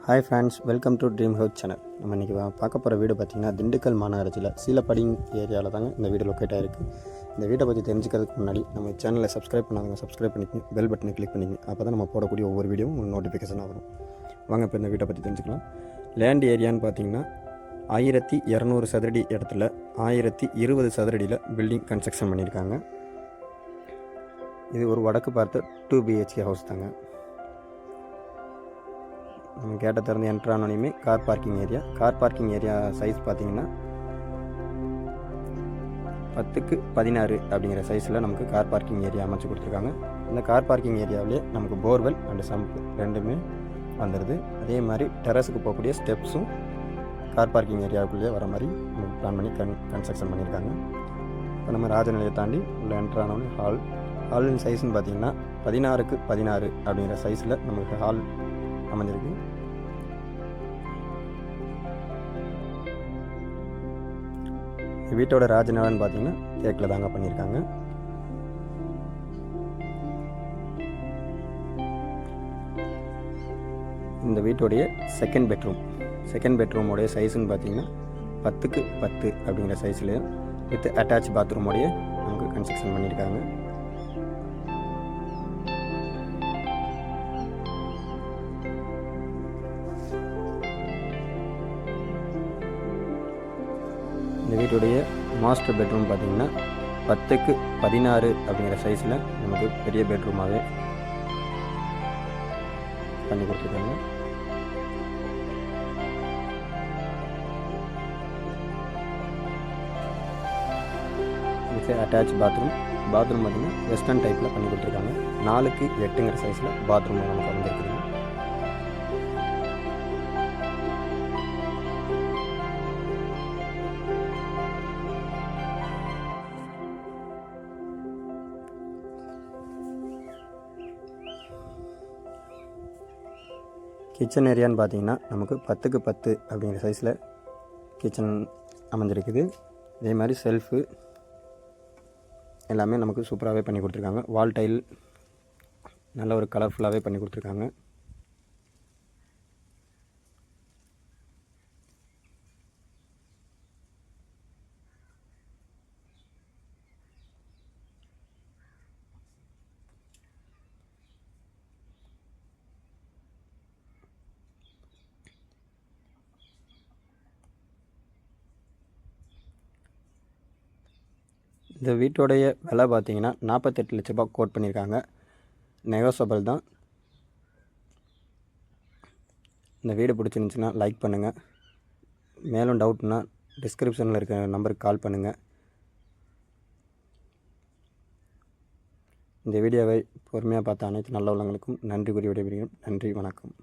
Hi friends, welcome to dream house channel. நம்ம இன்றைக்கி பார்க்க போகிற வீடு பார்த்திங்கன்னா திண்டுக்கல் மாநகராட்சியில் சீலப்படிங் ஏரியாவில் தாங்க இந்த வீடு லொக்கேட் ஆகிருக்கு. இந்த வீட்டை பற்றி தெரிஞ்சுக்கிறதுக்கு முன்னாடி நம்ம சேனலை சப்ஸ்கிரைப் பண்ணாதவங்க சப்ஸ்கிரைப் பண்ணிக்கணும், பெல் பட்டனை கிளிக் பண்ணிக்கணும். அப்போ தான் நம்ம போடக்கூடிய ஒவ்வொரு வீடியோவும் உங்களுக்கு நோட்டிஃபிகேஷனாக வரும். வாங்க இப்போ இந்த வீட்டை பற்றி தெரிஞ்சுக்கலாம். லேண்ட் ஏரியான்னு பார்த்திங்கன்னா 1200 சதுரடி இடத்துல 1020 சதுரடியில் பில்டிங் கன்ஸ்ட்ரக்ஷன் பண்ணியிருக்காங்க. இது ஒரு வடக்கு பார்த்த 2 BHK ஹவுஸ் தாங்க. நம்ம கேட்டை திறந்து என்ட்ரு ஆனோனையுமே கார் பார்க்கிங் ஏரியா சைஸ் பார்த்திங்கன்னா 10x16 அப்படிங்கிற சைஸில் நமக்கு கார் பார்க்கிங் ஏரியா அமைச்சு கொடுத்துருக்காங்க. இந்த கார் பார்க்கிங் ஏரியாவிலே நமக்கு போர்வெல் அண்டு சம்ப் ரெண்டுமே வந்துடுது. அதே மாதிரி டெரஸுக்கு போகக்கூடிய ஸ்டெப்ஸும் கார் பார்க்கிங் ஏரியாவுக்குள்ளேயே வர மாதிரி நமக்கு பிளான் பண்ணி கன்ஸ்ட்ரக்ஷன் பண்ணியிருக்காங்க. இப்போ நம்ம ராஜநிலையை தாண்டி உள்ள என்ட்ரு ஆனோடனே ஹாலின் சைஸ்ன்னு பார்த்திங்கன்னா 16x16 அப்படிங்கிற சைஸில் நமக்கு ஹால் அமைஞ்சிருக்கு. வீட்டோட ராஜநிலைன்னு பார்த்தீங்கன்னா தேக்கில் தாங்க பண்ணியிருக்காங்க. இந்த வீட்டோடைய செகண்ட் பெட்ரூமோடைய சைஸுன்னு பார்த்தீங்கன்னா 10x10 அப்படிங்கிற சைஸில் வித் அட்டாச் பாத்ரூமோடைய நமக்கு கன்ஸ்ட்ரக்ஷன் பண்ணியிருக்காங்க. இந்த வீட்டுடைய மாஸ்டர் பெட்ரூம் பார்த்திங்கன்னா 10x16 அப்படிங்கிற சைஸில் நமக்கு பெரிய பெட்ரூமாகவே பண்ணி கொடுத்துருக்காங்க. இதுக்கு அட்டாச் பாத்ரூம் பார்த்திங்கன்னா வெஸ்டர்ன் டைப்பில் பண்ணி கொடுத்துருக்காங்க. 4x8ங்கிற சைஸில் பாத்ரூம் நமக்கு வந்துருக்குது. கிச்சன் ஏரியான்னு பார்த்தீங்கன்னா நமக்கு 10x10 அப்படிங்கிற சைஸில் கிச்சன் அமைஞ்சிருக்குது. இதே மாதிரி செல்ஃபு எல்லாமே நமக்கு சூப்பராகவே பண்ணி கொடுத்துருக்காங்க. வால் டைல் நல்ல ஒரு கலர்ஃபுல்லாகவே பண்ணி கொடுத்துருக்காங்க. இந்த வீட்டோடைய விலை பார்த்திங்கன்னா 48 லட்ச ரூபா கோட் பண்ணியிருக்காங்க. நெகோசபிள் தான். இந்த வீடு பிடிச்சிருந்துச்சின்னா லைக் பண்ணுங்கள். மேலும் டவுட்னா டிஸ்கிரிப்ஷனில் இருக்க நம்பருக்கு கால் பண்ணுங்கள். இந்த வீடியோவை பொறுமையாக பார்த்த அனைத்து நல்ல உள்ளவங்களுக்கும் நன்றி கூறி விடைபெறுகிறேன். நன்றி, வணக்கம்.